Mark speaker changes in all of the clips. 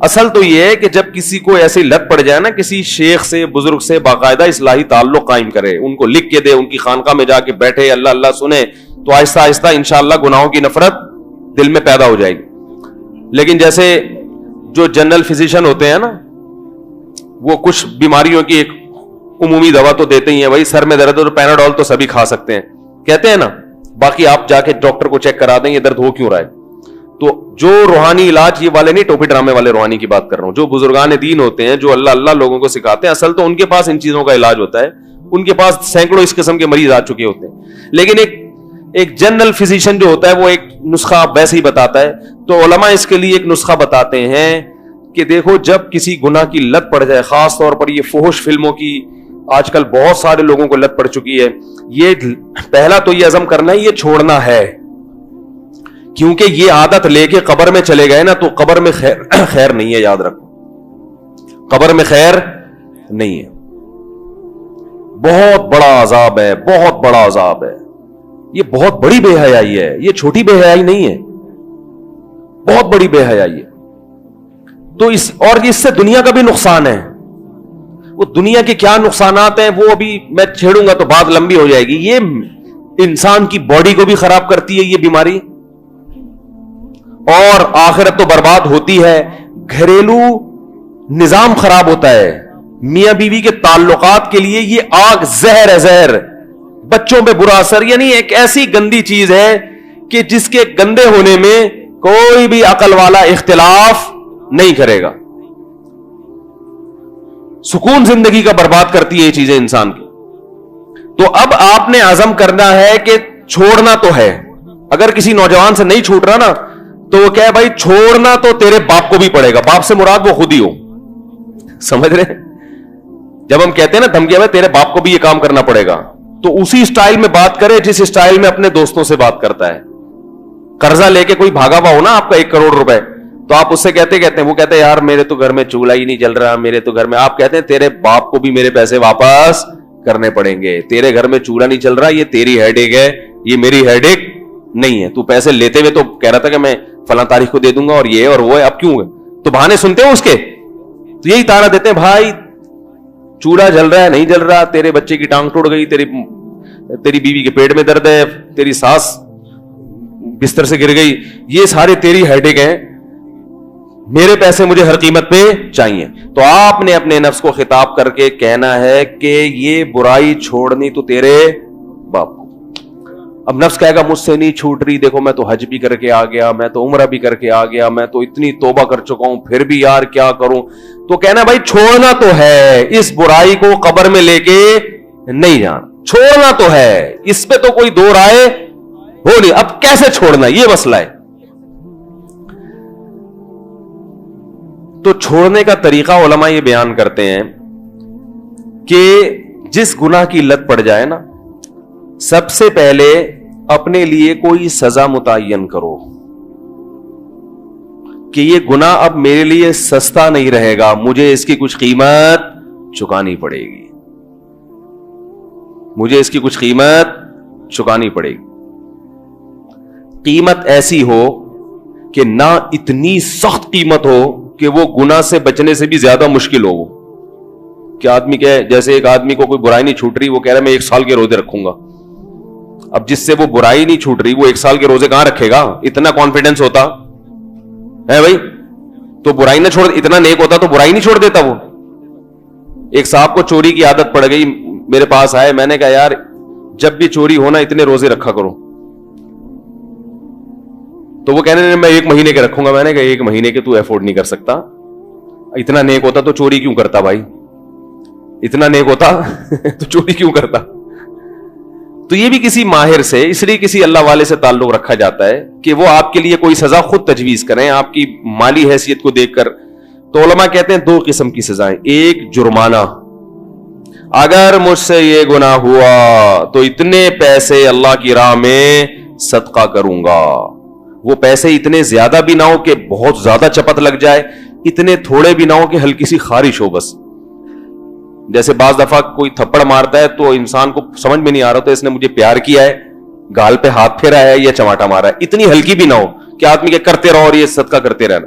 Speaker 1: اصل تو یہ ہے کہ جب کسی کو ایسی لت پڑ جائے نا, کسی شیخ سے, بزرگ سے باقاعدہ اصلاحی تعلق قائم کرے, ان کو لکھ کے دے, ان کی خانقاہ میں جا کے بیٹھے, اللہ اللہ سنے, تو آہستہ آہستہ انشاءاللہ گناہوں کی نفرت دل میں پیدا ہو جائے گی. لیکن جیسے جو جنرل فزیشین ہوتے ہیں نا, وہ کچھ بیماریوں کی ایک عمومی دوا تو دیتے ہی ہیں, بھائی سر میں درد ہو تو پیناڈول تو سبھی کھا سکتے ہیں, کہتے ہیں نا, باقی آپ جا کے ڈاکٹر کو چیک کرا دیں یہ درد ہو کیوں رہا ہے. تو جو روحانی علاج, یہ والے نہیں ٹوپی ڈرامے والے روحانی کی بات کر رہا ہوں, جو بزرگان دین ہوتے ہیں, جو اللہ اللہ لوگوں کو سکھاتے ہیں, اصل تو ان کے پاس ان چیزوں کا علاج ہوتا ہے, ان کے پاس سینکڑوں اس قسم کے مریض آ چکے ہوتے ہیں. لیکن ایک جنرل فزیشین جو ہوتا ہے وہ ایک نسخہ ویسے ہی بتاتا ہے. تو علماء اس کے لیے ایک نسخہ بتاتے ہیں کہ دیکھو, جب کسی گناہ کی لت پڑ جائے, خاص طور پر یہ فحش فلموں کی آج کل بہت سارے لوگوں کو لت پڑ چکی ہے, یہ پہلا تو یہ عزم کرنا ہے, یہ چھوڑنا ہے, کیونکہ یہ عادت لے کے قبر میں چلے گئے نا تو قبر میں خیر نہیں ہے, یاد رکھو, قبر میں خیر نہیں ہے, بہت بڑا عذاب ہے, بہت بڑا عذاب ہے. یہ بہت بڑی بے حیائی ہے, یہ چھوٹی بے حیائی نہیں ہے, بہت بڑی بے حیائی ہے. تو اس سے دنیا کا بھی نقصان ہے. وہ دنیا کے کیا نقصانات ہیں وہ ابھی میں چھیڑوں گا تو بات لمبی ہو جائے گی. یہ انسان کی باڈی کو بھی خراب کرتی ہے یہ بیماری, اور آخرت تو برباد ہوتی ہے, گھریلو نظام خراب ہوتا ہے, میاں بیوی کے تعلقات کے لیے یہ آگ زہر ہے, زہر, بچوں پہ برا اثر. یعنی ایک ایسی گندی چیز ہے کہ جس کے گندے ہونے میں کوئی بھی عقل والا اختلاف نہیں کرے گا. سکون زندگی کا برباد کرتی ہے یہ چیزیں انسان کی. تو اب آپ نے عزم کرنا ہے کہ چھوڑنا تو ہے. اگر کسی نوجوان سے نہیں چھوٹ رہا نا تو وہ کہے بھائی چھوڑنا تو تیرے باپ کو بھی پڑے گا. باپ سے مراد وہ خود ہی ہو, سمجھ رہے ہیں؟ جب ہم کہتے ہیں نا دھمکی میں تیرے باپ کو بھی یہ کام کرنا پڑے گا, تو اسی سٹائل میں بات کرے جس سٹائل میں اپنے دوستوں سے بات کرتا ہے. قرضہ لے کے کوئی بھاگا ہوا ہو نا آپ کا 1 کروڑ روپے, تو آپ اس سے کہتے ہیں وہ کہتے ہیں یار میرے تو گھر میں چولہا ہی نہیں جل رہا, میرے تو گھر میں, آپ کہتے ہیں تیرے باپ کو بھی میرے پیسے واپس کرنے پڑیں گے, تیرے گھر میں چولہا نہیں چل رہا, یہ تیری ہیڈ ایک ہے, یہ میری ہیڈ ایک نہیں ہے. تو پیسے لیتے ہوئے تو کہہ رہا تھا کہ میں فلاں تاریخ کو دے دوں گا اور یہ اور وہ ہے, اب کیوں ہے؟ تو بہانے سنتے ہو اس کے, تو یہی تانا دیتے ہیں بھائی چولہا جل رہا ہے نہیں جل رہا, تیرے بچے کی ٹانگ ٹوٹ گئی, تیری بیوی کے پیٹ میں درد ہے, تیری ساس بستر سے گر گئی, یہ سارے تیری ہیڈ ایک ہیں, میرے پیسے مجھے ہر قیمت پہ چاہیے. تو آپ نے اپنے نفس کو خطاب کر کے کہنا ہے کہ یہ برائی چھوڑنی تو تیرے باپ کو. اب نفس کہے گا مجھ سے نہیں چھوٹ رہی, دیکھو میں تو حج بھی کر کے آ گیا, میں تو عمرہ بھی کر کے آ گیا, میں تو اتنی توبہ کر چکا ہوں, پھر بھی یار کیا کروں. تو کہنا بھائی چھوڑنا تو ہے, اس برائی کو قبر میں لے کے نہیں جانا, چھوڑنا تو ہے, اس پہ تو کوئی دو رائے ہو نہیں. اب کیسے چھوڑنا یہ مسئلہ ہے. تو چھوڑنے کا طریقہ علماء یہ بیان کرتے ہیں کہ جس گناہ کی لت پڑ جائے نا, سب سے پہلے اپنے لیے کوئی سزا متعین کرو کہ یہ گناہ اب میرے لیے سستا نہیں رہے گا, مجھے اس کی کچھ قیمت چکانی پڑے گی, مجھے اس کی کچھ قیمت چکانی پڑے گی. قیمت ایسی ہو کہ نہ اتنی سخت قیمت ہو کہ وہ گناہ سے بچنے سے بھی زیادہ مشکل ہو. کہ آدمی کہے, جیسے ایک آدمی کو کوئی برائی نہیں چھوٹ رہی, وہ کہہ رہا ہے میں 1 سال کے روزے رکھوں گا. اب جس سے وہ برائی نہیں چھوٹ رہی وہ 1 سال کے روزے کہاں رکھے گا؟ اتنا کانفیڈنس ہوتا ہے بھائی تو برائی نہ چھوڑ, اتنا نیک ہوتا تو برائی نہیں چھوڑ دیتا. وہ ایک صاحب کو چوری کی عادت پڑ گئی, میرے پاس آئے, میں نے کہا یار جب بھی چوری ہونا اتنے روزے رکھا کرو. تو وہ کہنے میں 1 مہینے کے رکھوں گا. میں نے کہا 1 مہینے کے تو افورڈ نہیں کر سکتا, اتنا نیک ہوتا تو چوری کیوں کرتا بھائی, اتنا نیک ہوتا تو چوری کیوں کرتا. تو یہ بھی کسی ماہر سے, اس لیے کسی اللہ والے سے تعلق رکھا جاتا ہے کہ وہ آپ کے لیے کوئی سزا خود تجویز کریں آپ کی مالی حیثیت کو دیکھ کر. تو علماء کہتے ہیں 2 قسم کی سزائیں. ایک جرمانہ, اگر مجھ سے یہ گناہ ہوا تو اتنے پیسے اللہ کی راہ میں صدقہ کروں گا. وہ پیسے اتنے زیادہ بھی نہ ہو کہ بہت زیادہ چپت لگ جائے, اتنے تھوڑے بھی نہ ہو کہ ہلکی سی خارش ہو بس. جیسے بعض دفعہ کوئی تھپڑ مارتا ہے تو انسان کو سمجھ میں نہیں آ رہا تو اس نے مجھے پیار کیا ہے, گال پہ ہاتھ پھیرا ہے یا چماٹا مارا ہے, اتنی ہلکی بھی نہ ہو کہ آدمی کے کرتے رہو اور یہ صدقہ کرتے رہنا.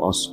Speaker 1: 500।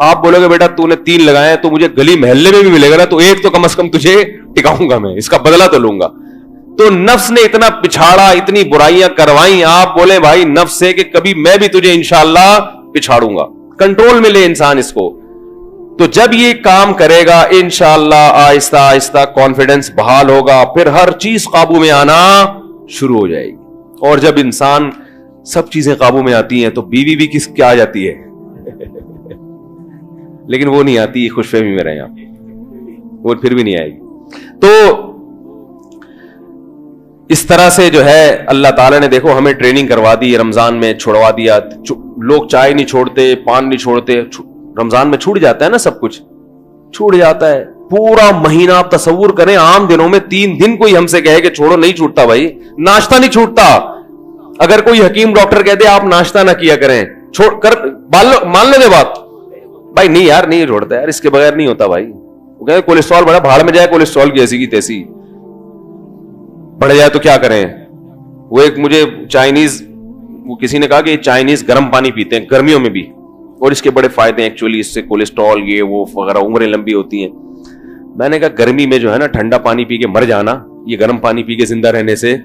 Speaker 1: آپ بولو گے بیٹا تو نے 3 لگائے تو مجھے گلی محلے میں بھی ملے گا نا, تو ایک تو کم از کم تجھے ٹکاؤں گا, میں اس کا بدلہ تو لوں گا. تو نفس نے اتنا پچھاڑا, اتنی برائیاں کروائیں, آپ بولے بھائی نفس سے کہ کبھی میں بھی تجھے انشاءاللہ پچھاڑوں گا. کنٹرول میں لے انسان اس کو. تو جب یہ کام کرے گا انشاءاللہ آہستہ آہستہ کانفیڈنس بحال ہوگا, پھر ہر چیز قابو میں آنا شروع ہو جائے گی. اور جب انسان سب چیزیں قابو میں آتی ہیں تو بیوی بھی کیا آ جاتی ہے لیکن وہ نہیں آتی, خوش فہمی میں رہے آپ, وہ پھر بھی نہیں آئے گی. تو اس طرح سے جو ہے اللہ تعالیٰ نے دیکھو ہمیں ٹریننگ کروا دی, رمضان میں چھوڑوا دیا. لوگ چائے نہیں چھوڑتے, پان نہیں چھوڑتے, رمضان میں چھوٹ جاتا ہے نا, سب کچھ چھوٹ جاتا ہے. پورا مہینہ آپ تصور کریں, عام دنوں میں 3 دن کوئی ہم سے کہے کہ چھوڑو, نہیں چھوٹتا بھائی. ناشتہ نہیں چھوٹتا. اگر کوئی حکیم ڈاکٹر کہتے آپ ناشتہ نہ کیا کریں, چھوڑ کر مان لے بات, بھائی نہیں یار نہیں چھوڑتا یار, اس کے بغیر نہیں ہوتا بھائی. وہ کہتے کولیسٹرول بڑا بھاڑ میں جائے, کولیسٹرول کی ایسی کی تیسی بڑھ جائے تو کیا کریں. وہ ایک مجھے چائنیز, وہ کسی نے کہا کہ چائنیز گرم پانی پیتے ہیں گرمیوں میں بھی, اور اس کے بڑے فائدے ہیں ایکچولی, اس سے کولیسٹرول یہ وہ وغیرہ, عمریں لمبی ہوتی ہیں. میں نے کہا گرمی میں جو ہے نا ٹھنڈا پانی پی کے مر جانا, یہ گرم پانی پی کے زندہ رہنے سے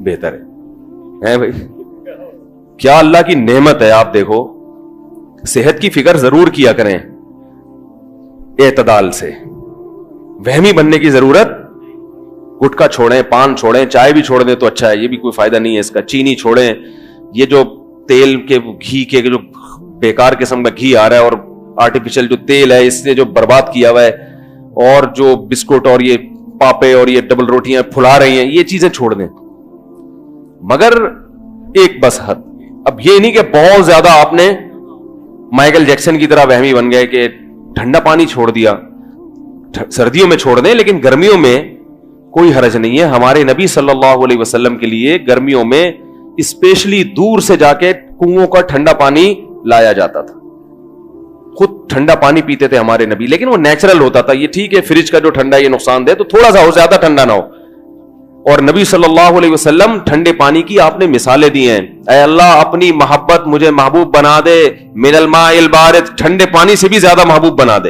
Speaker 1: بہتر ہے بھائی. کیا اللہ کی نعمت ہے. آپ دیکھو صحت کی فکر ضرور کیا کریں اعتدال سے, وہمی بننے کی ضرورت. گٹکا چھوڑیں, پان چھوڑیں, چائے بھی چھوڑ دیں تو اچھا ہے, یہ بھی کوئی فائدہ نہیں ہے اس کا. چینی چھوڑیں, یہ جو تیل کے گھی کے جو بیکار قسم کا گھی آ رہا ہے اور آرٹیفیشل جو تیل ہے اس نے جو برباد کیا ہوا ہے, اور جو بسکٹ اور یہ پاپے اور یہ ڈبل روٹیاں پھلا رہی ہیں, یہ چیزیں چھوڑ دیں مگر ایک بس حد. اب یہ نہیں کہ بہت زیادہ آپ نے مائیکل جیکسن کی طرح وہمی بن گئے کہ ٹھنڈا پانی چھوڑ دیا. سردیوں میں چھوڑ دیں لیکن گرمیوں میں کوئی حرج نہیں ہے. ہمارے نبی صلی اللہ علیہ وسلم کے لیے گرمیوں میں اسپیشلی دور سے جا کے کنووں کا ٹھنڈا پانی لایا جاتا تھا. خود ٹھنڈا پانی پیتے تھے ہمارے نبی, لیکن وہ نیچرل ہوتا تھا. یہ ٹھیک ہے فریج کا جو ٹھنڈا یہ نقصان دہ, تو تھوڑا سا ہو, زیادہ ٹھنڈا نہ ہو. اور نبی صلی اللہ علیہ وسلم ٹھنڈے پانی کی آپ نے مثالیں دی ہیں. اے اللہ اپنی محبت مجھے محبوب بنا دے, من الماء البارد, ٹھنڈے پانی سے بھی زیادہ محبوب بنا دے.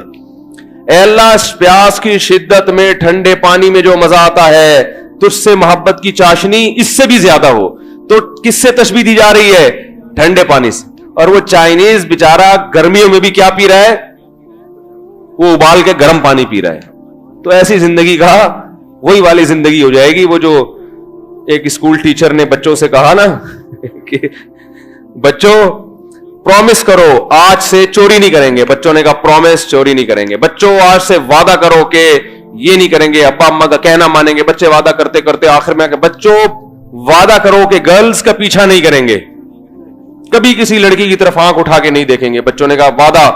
Speaker 1: اے اللہ پیاس کی شدت میں ٹھنڈے پانی میں جو مزہ آتا ہے, تجھ سے محبت کی چاشنی اس سے بھی زیادہ ہو. تو کس سے تشبیہ دی جا رہی ہے؟ ٹھنڈے پانی سے. اور وہ چائنیز بیچارہ گرمیوں میں بھی کیا پی رہا ہے؟ وہ ابال کے گرم پانی پی رہا ہے. تو ایسی زندگی کا وہی والی زندگی ہو جائے گی. وہ جو ایک اسکول ٹیچر نے بچوں سے کہا نا کہ بچوں پرومس کرو آج سے چوری نہیں کریں گے. بچوں نے کہا پرومس چوری نہیں کریں گے. بچوں آج سے وعدہ کرو کہ یہ نہیں کریں گے, ابا اما کا کہنا مانیں گے. بچے وعدہ کرتے کرتے آخر میں بچوں وعدہ کرو کہ گرلز کا پیچھا نہیں کریں گے, کبھی کسی لڑکی کی طرف آنکھ اٹھا کے نہیں دیکھیں گے. بچوں نے کہا وعدہ.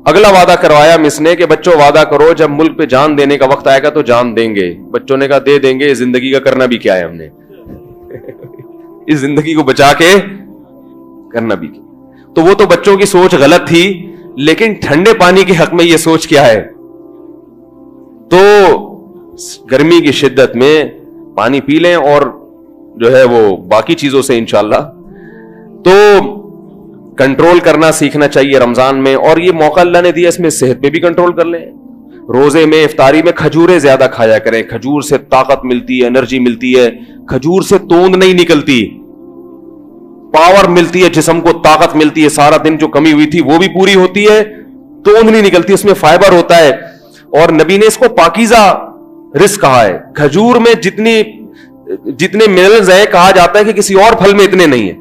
Speaker 1: اگلا وعدہ کروایا مس نے کہ بچوں وعدہ کرو جب ملک پہ جان دینے کا وقت آئے گا تو جان دیں گے. بچوں نے کہا دے دیں گے, زندگی کا کرنا بھی کیا ہے ہم نے, اس زندگی کو بچا کے کرنا بھی کیا. تو وہ تو بچوں کی سوچ غلط تھی, لیکن ٹھنڈے پانی کے حق میں یہ سوچ کیا ہے؟ تو گرمی کی شدت میں پانی پی لیں, اور جو ہے وہ باقی چیزوں سے انشاءاللہ تو کنٹرول کرنا سیکھنا چاہیے رمضان میں. اور یہ موقع اللہ نے دیا, اس میں صحت پہ بھی کنٹرول کر لیں. روزے میں افطاری میں کھجوریں زیادہ کھایا کریں. کھجور سے طاقت ملتی ہے, انرجی ملتی ہے. کھجور سے توند نہیں نکلتی, پاور ملتی ہے جسم کو, طاقت ملتی ہے. سارا دن جو کمی ہوئی تھی وہ بھی پوری ہوتی ہے, توند نہیں نکلتی, اس میں فائبر ہوتا ہے. اور نبی نے اس کو پاکیزہ رزق کہا ہے. کھجور میں جتنے منرلز ہیں کہا جاتا ہے کہ کسی اور پھل میں اتنے نہیں ہیں.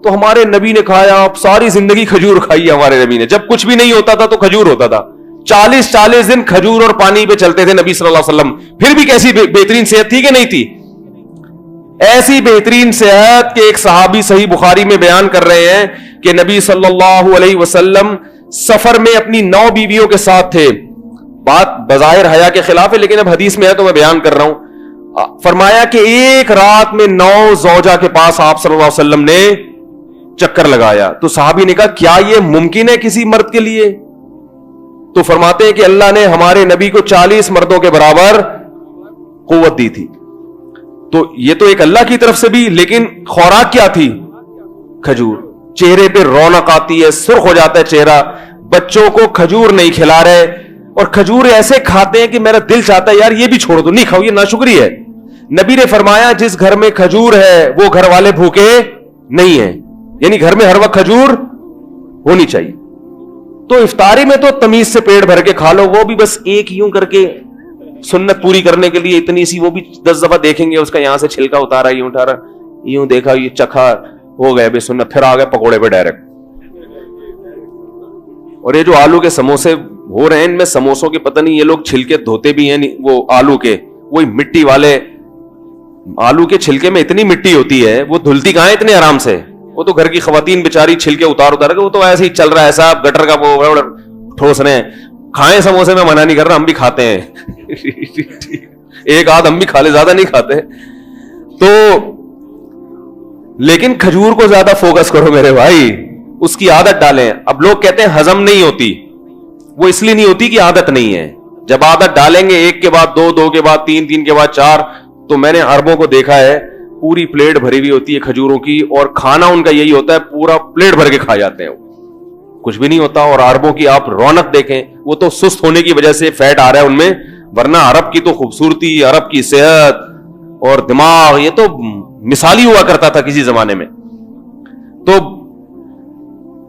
Speaker 1: تو ہمارے نبی نے کہا آپ ساری زندگی کھجور کھائی ہے. ہمارے نبی نے جب کچھ بھی نہیں ہوتا تھا تو کھجور ہوتا تھا. 40 دن کھجور اور پانی پہ چلتے تھے نبی صلی اللہ علیہ وسلم. پھر بھی کیسی بہترین صحت تھی کہ نہیں تھی؟ ایسی بہترین صحت کہ ایک صحابی صحیح بخاری میں بیان کر رہے ہیں کہ نبی صلی اللہ علیہ وسلم سفر میں اپنی 9 بیویوں کے ساتھ تھے. بات بظاہر حیا کے خلاف ہے لیکن اب حدیث میں ہے تو میں بیان کر رہا ہوں. فرمایا کہ ایک رات میں 9 زوجہ کے پاس آپ صلی اللہ علیہ وسلم نے چکر لگایا. تو صحابی نے کہا کیا یہ ممکن ہے کسی مرد کے لیے؟ تو فرماتے ہیں کہ اللہ نے ہمارے نبی کو 40 مردوں کے برابر قوت دی تھی. تو یہ تو ایک اللہ کی طرف سے بھی, لیکن خوراک کیا تھی؟ کھجور. چہرے پہ رونق آتی ہے, سرخ ہو جاتا ہے چہرہ. بچوں کو کھجور نہیں کھلا رہے, اور کھجور ایسے کھاتے ہیں کہ میرا دل چاہتا ہے یار یہ بھی چھوڑ دو, نہیں کھاؤ, یہ ناشکری ہے. نبی نے فرمایا جس گھر میں کھجور ہے وہ گھر والے بھوکے نہیں ہیں, یعنی گھر میں ہر وقت کھجور ہونی چاہیے. تو افطاری میں تو تمیز سے پیٹ بھر کے کھا لو, وہ بھی بس ایک یوں کر کے سنت پوری کرنے کے لیے اتنی سی, وہ بھی 10 دفعہ دیکھیں گے اس کا یہاں سے چھلکا اتارا, یوں اٹھا رہا, یوں دیکھا, یہ چکھا, ہو گئے بے سنت, پھر آ گئے پکوڑے پہ ڈائریکٹ. اور یہ جو آلو کے سموسے ہو رہے ہیں, ان میں سموسوں کے پتہ نہیں یہ لوگ چھلکے دھوتے بھی ہیں وہ آلو کے, وہی مٹی والے آلو کے چھلکے میں اتنی مٹی ہوتی ہے, وہ دھلتی کہاں ہے اتنے آرام سے. وہ تو گھر کی خواتین بیچاری چھلکے اتار کے, وہ تو ایسے ہی چل رہا ہے ایسا, گٹر کا وہ ٹھوس رہے ہیں. کھائیں سموسے, میں منع نہیں کر رہا, ہم بھی کھاتے ہیں, ایک آدھ ہم بھی کھا لے, زیادہ نہیں کھاتے. تو لیکن کھجور کو زیادہ فوکس کرو میرے بھائی, اس کی عادت ڈالیں. اب لوگ کہتے ہیں ہضم نہیں ہوتی, وہ اس لیے نہیں ہوتی کہ عادت نہیں ہے. جب عادت ڈالیں گے, ایک کے بعد دو, دو کے بعد تین, تین کے بعد چار, تو میں نے عربوں کو دیکھا ہے پوری پلیٹ بھری ہوئی ہوتی ہے کھجوروں کی, اور کھانا ان کا یہی ہوتا ہے پورا پلیٹ بھر کے کھا جاتے ہیں, کچھ بھی نہیں ہوتا. اور عربوں کی آپ رونق دیکھیں, وہ تو سست ہونے کی وجہ سے فیٹ آ رہا ہے ان میں, ورنہ عرب کی تو خوبصورتی, عرب کی صحت اور دماغ, یہ تو مثالی ہوا کرتا تھا کسی زمانے میں. تو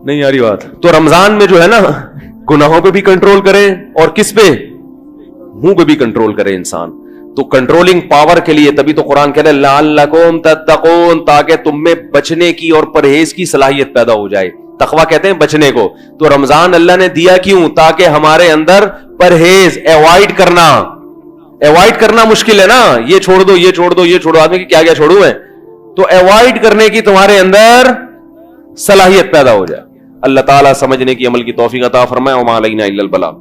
Speaker 1: نہیں آ رہی بات. تو رمضان میں جو ہے نا, گناہوں پہ بھی کنٹرول کریں, اور کس پہ, منہ پہ بھی کنٹرول کرے انسان. تو کنٹرولنگ پاور کے لیے تبھی تو قرآن کہہ رہے لعلکم تتقون, تاکہ تم میں بچنے کی اور پرہیز کی صلاحیت پیدا ہو جائے. تقویٰ کہتے ہیں بچنے کو. تو رمضان اللہ نے دیا کیوں, تاکہ ہمارے اندر پرہیز, ایوائڈ کرنا مشکل ہے نا, یہ چھوڑ دو, یہ چھوڑ دو, یہ چھوڑو, آدمی کی کیا کیا چھوڑوں میں, تو ایوائڈ کرنے کی تمہارے اندر صلاحیت پیدا ہو جائے. اللہ تعالیٰ سمجھنے کی, عمل کی توفیق عطا فرمائے. وما علینا الا البلاغ.